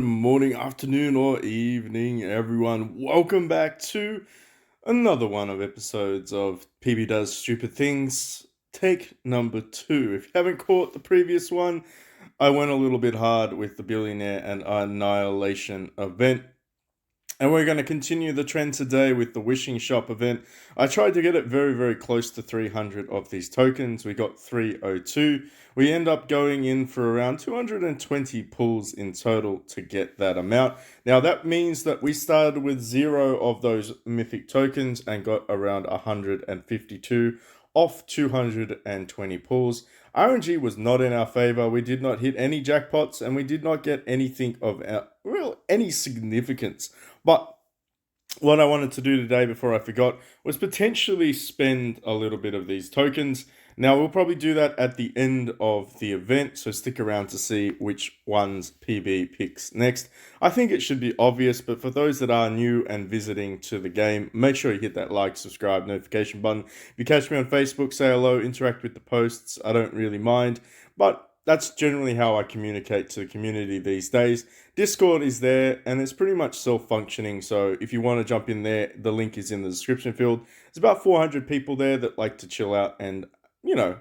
morning, afternoon, or evening, everyone. Welcome back to another one of episodes of PB Does Stupid Things, take number 2. If you haven't caught the previous one, I went a little bit hard with the Billionaire and Annihilation event. And we're going to continue the trend today with the Wishing Shop event. I tried to get it very, very close to 300 of these tokens. We got 302. We end up going in for around 220 pulls in total to get that amount. Now that means that we started with 0 of those mythic tokens and got around 152 off 220 pulls. RNG was not in our favor. We did not hit any jackpots and we did not get anything of any significance. But what I wanted to do today before I forgot was potentially spend a little bit of these tokens. Now we'll probably do that at the end of the event, so stick around to see which ones PB picks next. I think it should be obvious, but for those that are new and visiting to the game, make sure you hit that like, subscribe, notification button. If you catch me on Facebook, say hello, interact with the posts. I don't really mind, but that's generally how I communicate to the community these days. Discord is there and it's pretty much self-functioning, so if you want to jump in there, the link is in the description field. There's about 400 people there that like to chill out, and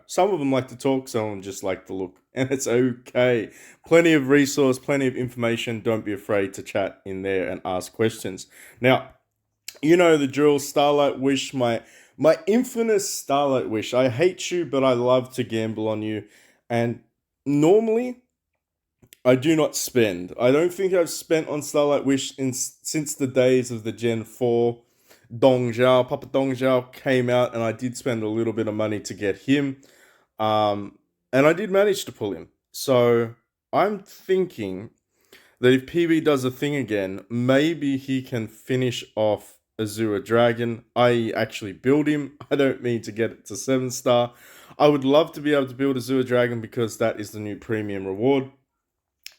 some of them like to talk, some of them just like to look, and it's okay. Plenty of resource, plenty of information. Don't be afraid to chat in there and ask questions. Now, you know the drill. Starlight Wish, my infamous Starlight Wish. I hate you, but I love to gamble on you, and normally I do not spend. I don't think I've spent on Starlight Wish since the days of the Gen 4 Dong Zhao. Papa Dong Zhao came out and I did spend a little bit of money to get him. And I did manage to pull him. So I'm thinking that if PB does a thing again, maybe he can finish off Azure Dragon, i.e. actually build him. I don't mean to get it to 7-star. I would love to be able to build Azure Dragon because that is the new premium reward.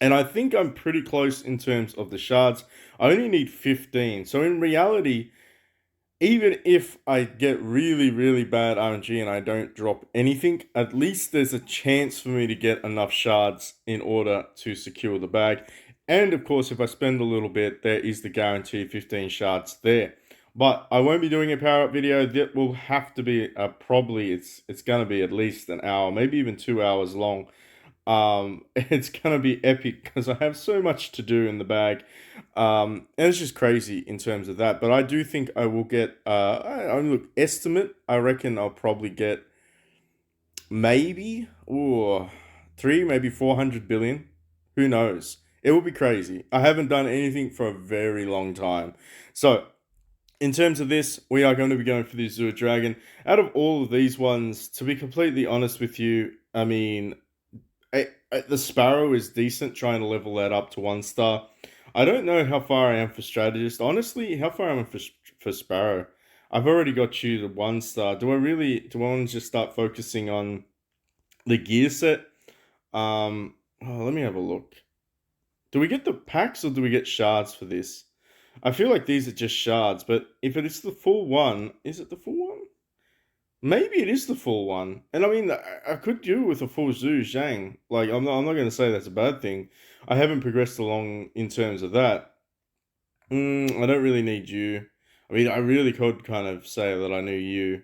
And I think I'm pretty close in terms of the shards. I only need 15. So in reality, even if I get really, really bad RNG and I don't drop anything, at least there's a chance for me to get enough shards in order to secure the bag. And of course, if I spend a little bit, there is the guaranteed 15 shards there. But I won't be doing a power up video. That will have to be probably it's going to be at least an hour, maybe even 2 hours long. It's gonna be epic because I have so much to do in the bag. And it's just crazy in terms of that. But I do think I will get look, estimate, I reckon I'll probably get maybe 3, maybe 400 billion. Who knows? It will be crazy. I haven't done anything for a very long time. So in terms of this, we are going to be going for the Azure Dragon. Out of all of these ones, to be completely honest with you, I mean, the Sparrow is decent, trying to level that up to 1-star. I don't know how far I am for Strategist. Honestly, how far am I for Sparrow? I've already got you to 1-star. Do I want to just start focusing on the gear set? Let me have a look. Do we get the packs or do we get shards for this? I feel like these are just shards, but if it is the full one, is it the full one? Maybe it is the full one. And I mean, I could do with a full Zhu Zhang. Like, I'm not going to say that's a bad thing. I haven't progressed along in terms of that. I don't really need you. I mean, I really could kind of say that I knew you.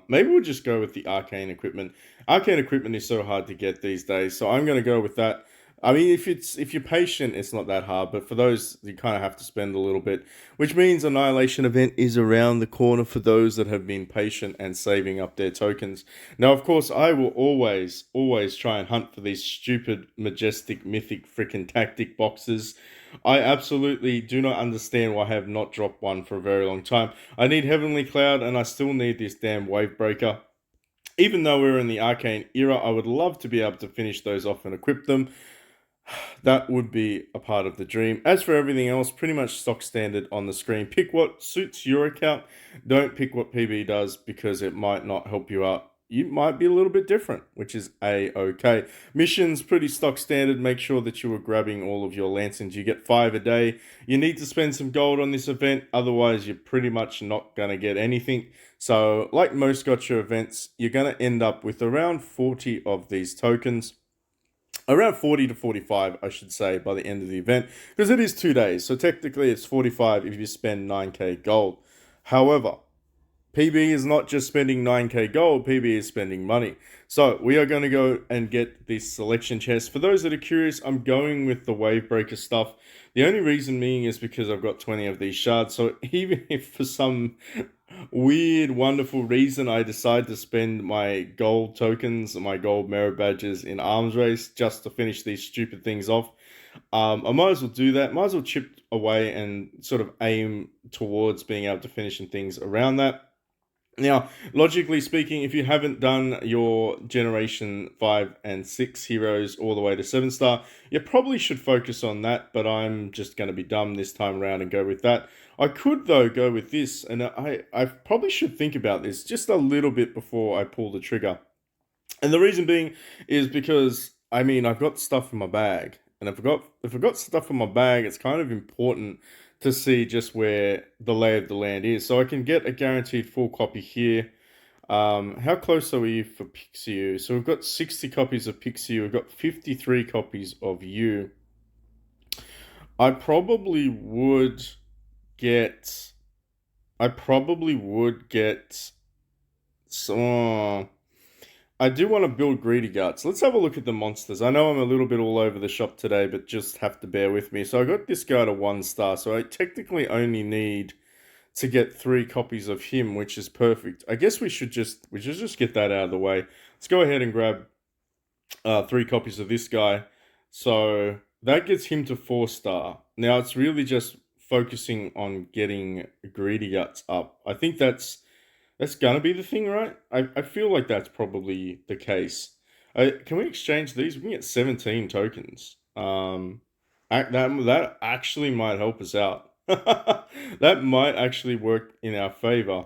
Maybe we'll just go with the arcane equipment. Arcane equipment is so hard to get these days, so I'm going to go with that. I mean, if you're patient, it's not that hard, but for those, you kind of have to spend a little bit, which means Annihilation event is around the corner for those that have been patient and saving up their tokens. Now, of course, I will always try and hunt for these stupid, majestic, mythic, freaking tactic boxes. I absolutely do not understand why I have not dropped one for a very long time. I need Heavenly Cloud, and I still need this damn Wave Breaker. Even though we're in the Arcane era, I would love to be able to finish those off and equip them. That would be a part of the dream. As for everything else, pretty much stock standard on the screen. Pick what suits your account. Don't pick what PB does because it might not help you out. You might be a little bit different, which is a-okay. Missions, pretty stock standard. Make sure that you are grabbing all of your lanterns. You get 5 a day. You need to spend some gold on this event. Otherwise, you're pretty much not going to get anything. So, like most gotcha events, you're going to end up with around 40 of these tokens. Around 40 to 45, I should say, by the end of the event, because it is 2 days. So technically, it's 45 if you spend 9k gold. However, PB is not just spending 9k gold, PB is spending money. So we are going to go and get this selection chest. For those that are curious, I'm going with the wave breaker stuff. The only reason being is because I've got 20 of these shards. So even if for some weird, wonderful reason I decide to spend my gold tokens, my gold merit badges in arms race just to finish these stupid things off, I might as well do that. Might as well chip away and sort of aim towards being able to finishing things around that. Now, logically speaking, if you haven't done your Generation 5 and 6 heroes all the way to 7 star, you probably should focus on that, but I'm just going to be dumb this time around and go with that. I could, though, go with this, and I probably should think about this just a little bit before I pull the trigger. And the reason being is because, I mean, I've got stuff in my bag, and if I got stuff in my bag, it's kind of important to see just where the lay of the land is. So I can get a guaranteed full copy here. How close are we for Pixiu? So we've got 60 copies of Pixiu. We've got 53 copies of you. I probably would get. I probably would get some. I do want to build Greedy Guts. Let's have a look at the monsters. I know I'm a little bit all over the shop today, but just have to bear with me. So I got this guy to 1 star, so I technically only need to get 3 copies of him, which is perfect. I guess we should just get that out of the way. Let's go ahead and grab 3 copies of this guy. So that gets him to 4 star. Now it's really just focusing on getting Greedy Guts up. I think that's gonna be the thing, right? I feel like that's probably the case. Can we exchange these? We can get 17 tokens. That actually might help us out. That might actually work in our favor.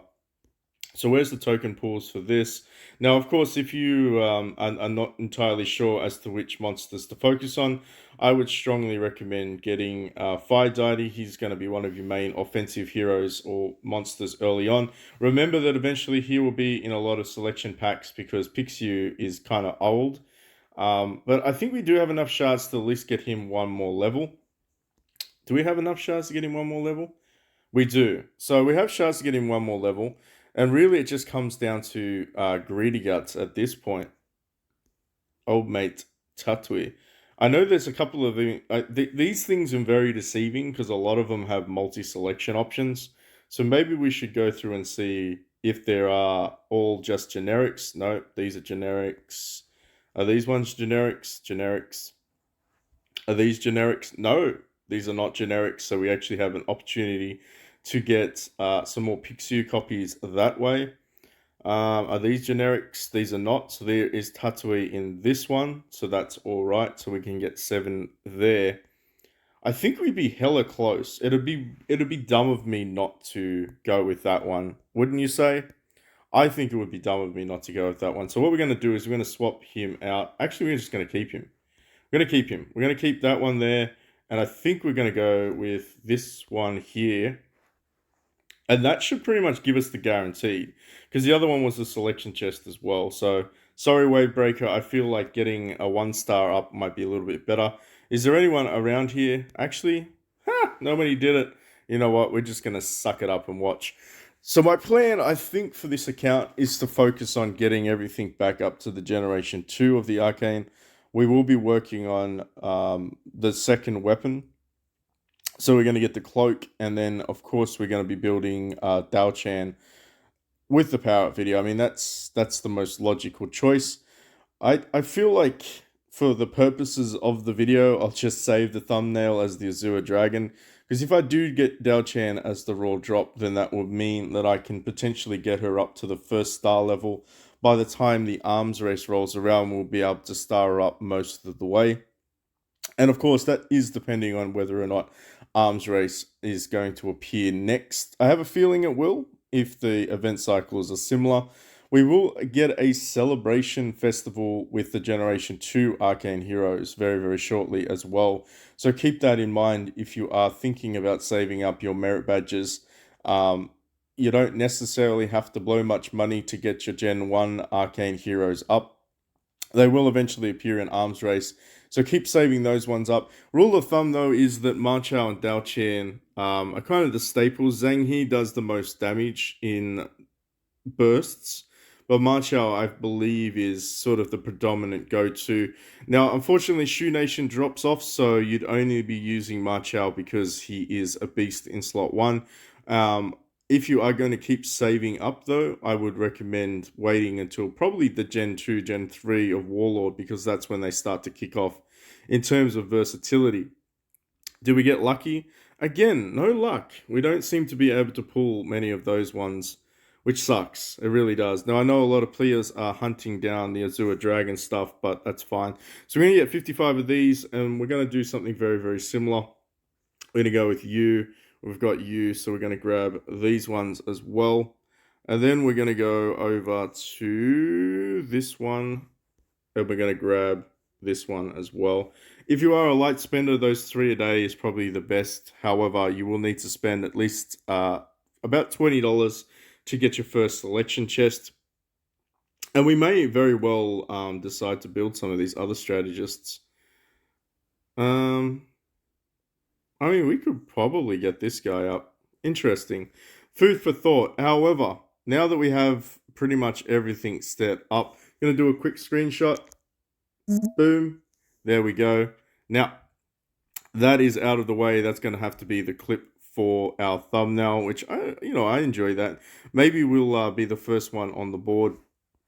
So where's the token pools for this? Now, of course, if you are not entirely sure as to which monsters to focus on, I would strongly recommend getting Fire Deity. He's going to be one of your main offensive heroes or monsters early on. Remember that eventually he will be in a lot of selection packs because Pixiu is kind of old. But I think we do have enough shards to at least get him 1 more level. Do we have enough shards to get him 1 more level? We do. So we have shards to get him 1 more level. And really, it just comes down to Greedy Guts at this point. Old mate Tatui. I know there's a couple of these things are very deceiving because a lot of them have multi-selection options. So maybe we should go through and see if there are all just generics. No, these are generics. Are these ones generics? Generics. Are these generics? No, these are not generics. So we actually have an opportunity to get some more Pixiu copies that way. Are these generics? These are not. So there is Tatui in this one. So that's all right. So we can get 7 there. I think we'd be hella close. It'd be dumb of me not to go with that one. Wouldn't you say? I think it would be dumb of me not to go with that one. So what we're going to do is we're going to swap him out. Actually, we're just going to keep him. We're going to keep him. We're going to keep that one there. And I think we're going to go with this one here. And that should pretty much give us the guaranteed. Because the other one was a selection chest as well. So, sorry, Wavebreaker. I feel like getting a 1 star up might be a little bit better. Is there anyone around here? Actually, nobody did it. You know what? We're just going to suck it up and watch. So my plan, I think, for this account is to focus on getting everything back up to the Generation 2 of the Arcane. We will be working on the second weapon. So we're going to get the cloak, and then, of course, we're going to be building Dao Chan with the power up video. I mean, that's the most logical choice. I feel like for the purposes of the video, I'll just save the thumbnail as the Azure Dragon. Because if I do get Dao Chan as the raw drop, then that would mean that I can potentially get her up to the 1st star level. By the time the arms race rolls around, we'll be able to star her up most of the way. And of course, that is depending on whether or not arms race is going to appear next. I have a feeling it will, if the event cycles are similar. We will get a celebration festival with the Generation 2 Arcane Heroes very, very shortly as well. So keep that in mind if you are thinking about saving up your merit badges. You don't necessarily have to blow much money to get your Gen 1 Arcane Heroes up. They will eventually appear in Arms Race, so keep saving those ones up. Rule of thumb, though, is that Marchow and Daoqian are kind of the staples. Zhang He does the most damage in bursts, but Marchow, I believe, is sort of the predominant go-to. Now, unfortunately, Shu Nation drops off, so you'd only be using Marchow because he is a beast in slot 1. If you are going to keep saving up, though, I would recommend waiting until probably the Gen 2, Gen 3 of Warlord, because that's when they start to kick off in terms of versatility. Do we get lucky? Again, no luck. We don't seem to be able to pull many of those ones, which sucks. It really does. Now, I know a lot of players are hunting down the Azure Dragon stuff, but that's fine. So we're going to get 55 of these, and we're going to do something very, very similar. We're going to go with you. We've got you, so we're going to grab these ones as well. And then we're going to go over to this one, and we're going to grab this one as well. If you are a light spender, those 3 a day is probably the best. However, you will need to spend at least about $20 to get your first selection chest. And we may very well decide to build some of these other strategists. I mean, we could probably get this guy up. Interesting. Food for thought. However, now that we have pretty much everything set up, I'm going to do a quick screenshot. Boom. There we go. Now, that is out of the way. That's going to have to be the clip for our thumbnail, which I enjoy that. Maybe we'll be the first one on the board.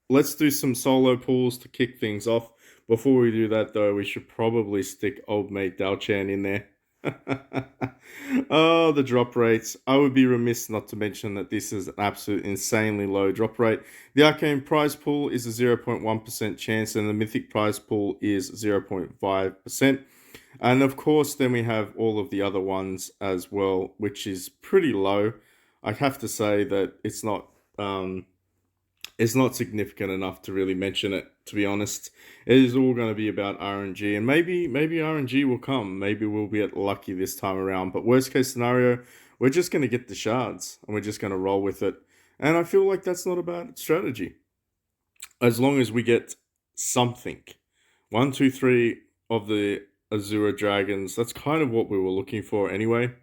Let's do some solo pulls to kick things off. Before we do that, though, we should probably stick old mate Daoqian in there. Oh, the drop rates. I would be remiss not to mention that this is an absolute insanely low drop rate. The arcane prize pool is a 0.1% chance, and the mythic prize pool is 0.5%. And of course, then we have all of the other ones as well, which is pretty low. I have to say that it's not significant enough to really mention it, to be honest. It is all going to be about RNG, and maybe RNG will come. Maybe we'll get lucky this time around. But worst case scenario, we're just going to get the shards, and we're just going to roll with it. And I feel like that's not a bad strategy. As long as we get something. 1, 2, 3 of the Azure Dragons. That's kind of what we were looking for anyway.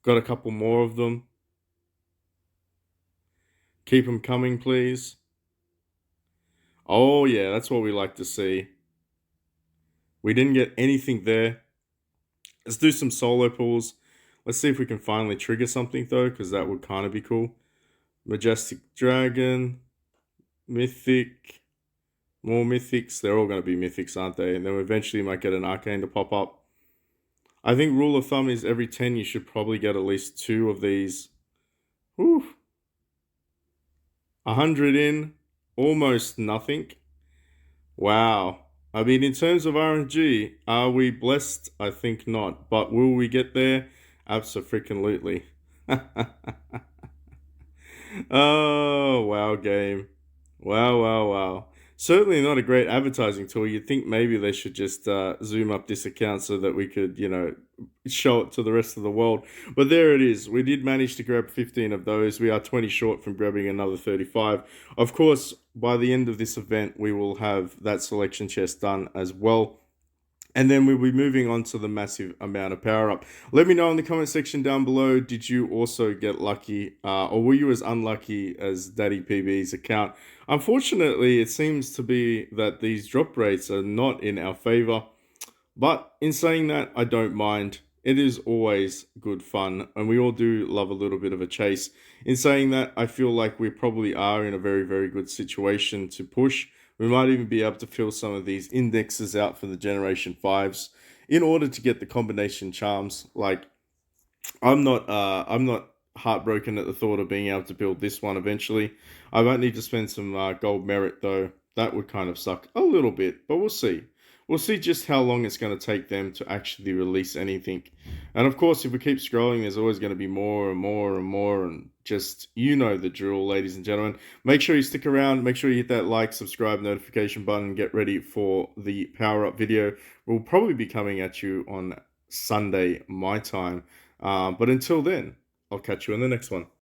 Got a couple more of them. Keep them coming, please. Oh, yeah, that's what we like to see. We didn't get anything there. Let's do some solo pulls. Let's see if we can finally trigger something, though, because that would kind of be cool. Majestic Dragon. Mythic. More Mythics. They're all going to be Mythics, aren't they? And then we eventually might get an Arcane to pop up. I think rule of thumb is every 10 you should probably get at least 2 of these. Whew. 100 in, almost nothing. Wow. I mean, in terms of RNG, are we blessed? I think not. But will we get there? Abso-freaking-lutely. Oh, wow, game. Wow. Certainly not a great advertising tool. You'd think maybe they should just zoom up this account so that we could, show it to the rest of the world. But there it is. We did manage to grab 15 of those. We are 20 short from grabbing another 35. Of course, by the end of this event, we will have that selection chest done as well. And then we'll be moving on to the massive amount of power up. Let me know in the comment section down below, did you also get lucky? Or were you as unlucky as Daddy PB's account? Unfortunately, it seems to be that these drop rates are not in our favor. But in saying that, I don't mind. It is always good fun, and we all do love a little bit of a chase. In saying that, I feel like we probably are in a very, very good situation to push. We might even be able to fill some of these indexes out for the Generation 5s in order to get the combination charms. Like, I'm not heartbroken at the thought of being able to build this one eventually. I might need to spend some gold merit, though. That would kind of suck a little bit, but we'll see. We'll see just how long it's going to take them to actually release anything. And of course, if we keep scrolling, there's always going to be more and more and more. And just, you know the drill, ladies and gentlemen. Make sure you stick around. Make sure you hit that like, subscribe, notification button. Get ready for the power up video. We'll probably be coming at you on Sunday, my time. But until then, I'll catch you in the next one.